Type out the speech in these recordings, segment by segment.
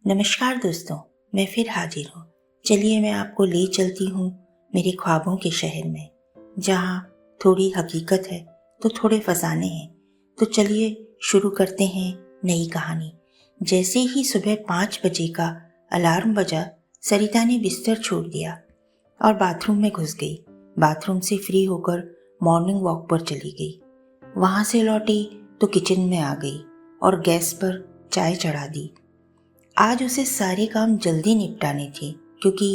नमस्कार दोस्तों, मैं फिर हाजिर हूँ। चलिए मैं आपको ले चलती हूँ मेरे ख्वाबों के शहर में, जहाँ थोड़ी हकीकत है तो थोड़े फसाने हैं। तो चलिए शुरू करते हैं नई कहानी। जैसे ही सुबह 5 बजे का अलार्म बजा, सरिता ने बिस्तर छोड़ दिया और बाथरूम में घुस गई। बाथरूम से फ्री होकर मॉर्निंग वॉक पर चली गई। वहाँ से लौटी तो किचन में आ गई और गैस पर चाय चढ़ा दी। आज उसे सारे काम जल्दी निपटाने थे, क्योंकि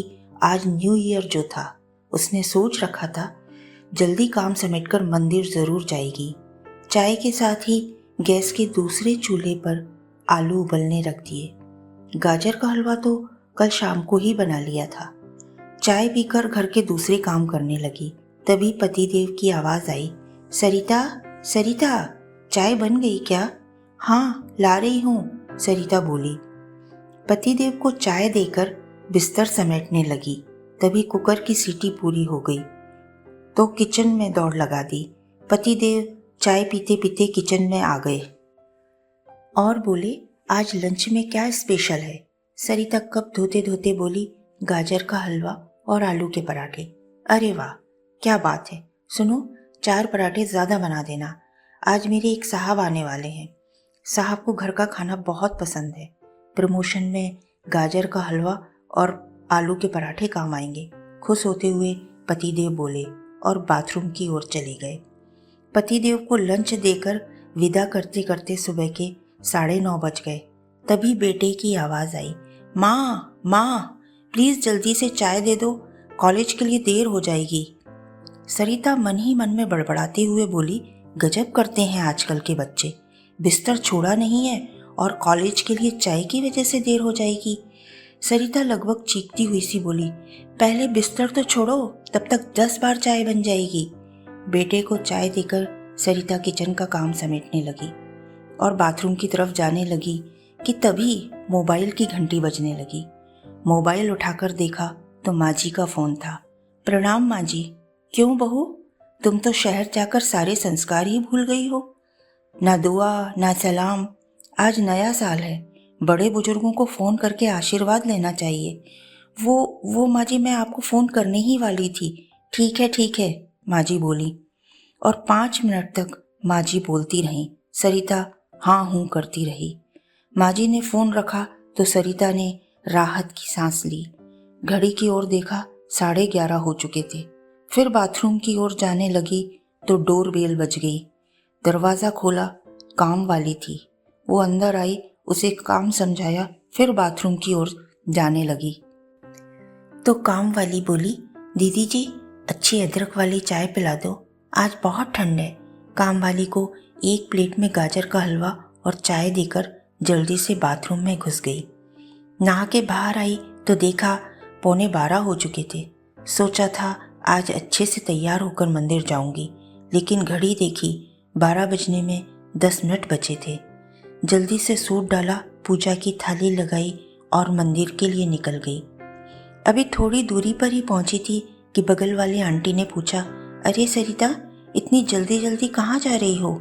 आज न्यू ईयर जो था, उसने सोच रखा था जल्दी काम समेटकर मंदिर जरूर जाएगी। चाय के साथ ही गैस के दूसरे चूल्हे पर आलू उबलने रख दिए। गाजर का हलवा तो कल शाम को ही बना लिया था। चाय पीकर घर के दूसरे काम करने लगी। तभी पतिदेव की आवाज आई, सरिता सरिता, चाय बन गई क्या? हाँ, ला रही हूँ, सरिता बोली। पतिदेव को चाय देकर बिस्तर समेटने लगी। तभी कुकर की सीटी पूरी हो गई तो किचन में दौड़ लगा दी। पतिदेव चाय पीते पीते किचन में आ गए और बोले, आज लंच में क्या स्पेशल है? सरिता कप धोते धोते बोली, गाजर का हलवा और आलू के पराठे। अरे वाह, क्या बात है। सुनो, 4 पराठे ज़्यादा बना देना। आज मेरे एक साहब आने वाले हैं। साहब को घर का खाना बहुत पसंद है। प्रमोशन में गाजर का हलवा और आलू के पराठे काम आएंगे। खुश होते हुए पतिदेव बोले और बाथरूम की ओर चले गए। पतिदेव को लंच देकर विदा करते करते सुबह के 9:30 बज गए। तभी बेटे की आवाज़ आई, माँ माँ, प्लीज़ जल्दी से चाय दे दो, कॉलेज के लिए देर हो जाएगी। सरिता मन ही मन में बड़बड़ाते हुए बोली, गजब करते हैं आजकल के बच्चे, बिस्तर छोड़ा नहीं है और कॉलेज के लिए चाय की वजह से देर हो जाएगी। सरिता लगभग चीखती हुई सी बोली, पहले बिस्तर तो छोड़ो, तब तक 10 बार चाय बन जाएगी। बेटे को चाय देकर सरिता किचन का काम समेटने लगी और बाथरूम की तरफ जाने लगी कि तभी मोबाइल की घंटी बजने लगी। मोबाइल उठाकर देखा तो माँ जी का फ़ोन था। प्रणाम माँ जी। क्यों बहू, तुम तो शहर जाकर सारे संस्कार ही भूल गई हो। ना दुआ ना सलाम। आज नया साल है, बड़े बुजुर्गों को फ़ोन करके आशीर्वाद लेना चाहिए। वो माँ जी, मैं आपको फ़ोन करने ही वाली थी। ठीक है, माँ जी बोली और 5 मिनट तक माँ जी बोलती रहीं। सरिता हाँ हूँ करती रही। माँ जी ने फ़ोन रखा तो सरिता ने राहत की सांस ली। घड़ी की ओर देखा, 11:30 हो चुके थे। फिर बाथरूम की ओर जाने लगी तो डोर बेल बज गई। दरवाज़ा खोला, काम वाली थी। वो अंदर आई, उसे काम समझाया, फिर बाथरूम की ओर जाने लगी तो काम वाली बोली, दीदी जी, अच्छी अदरक वाली चाय पिला दो, आज बहुत ठंड है। काम वाली को एक प्लेट में गाजर का हलवा और चाय देकर जल्दी से बाथरूम में घुस गई। नहा के बाहर आई तो देखा 11:15 हो चुके थे। सोचा था आज अच्छे से तैयार होकर मंदिर जाऊंगी, लेकिन घड़ी देखी 12 बजने में 10 मिनट बचे थे। जल्दी से सूट डाला, पूजा की थाली लगाई और मंदिर के लिए निकल गई। अभी थोड़ी दूरी पर ही पहुंची थी कि बगल वाली आंटी ने पूछा, अरे सरिता, इतनी जल्दी जल्दी कहाँ जा रही हो?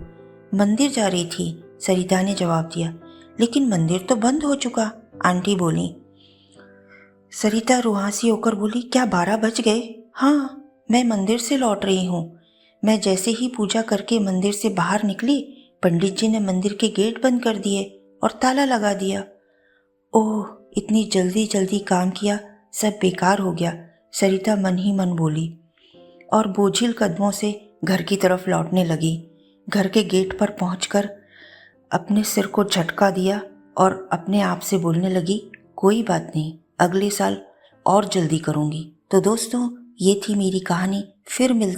मंदिर जा रही थी, सरिता ने जवाब दिया। लेकिन मंदिर तो बंद हो चुका, आंटी बोली। सरिता रुहासी होकर बोली, क्या 12 बज गए? हाँ, मैं मंदिर से लौट रही हूँ। मैं जैसे ही पूजा करके मंदिर से बाहर निकली, पंडित जी ने मंदिर के गेट बंद कर दिए और ताला लगा दिया। ओह, इतनी जल्दी जल्दी काम किया, सब बेकार हो गया, सरिता मन ही मन बोली और बोझिल कदमों से घर की तरफ लौटने लगी। घर के गेट पर पहुंचकर अपने सिर को झटका दिया और अपने आप से बोलने लगी, कोई बात नहीं, अगले साल और जल्दी करूंगी। तो दोस्तों, ये थी मेरी कहानी। फिर मिलते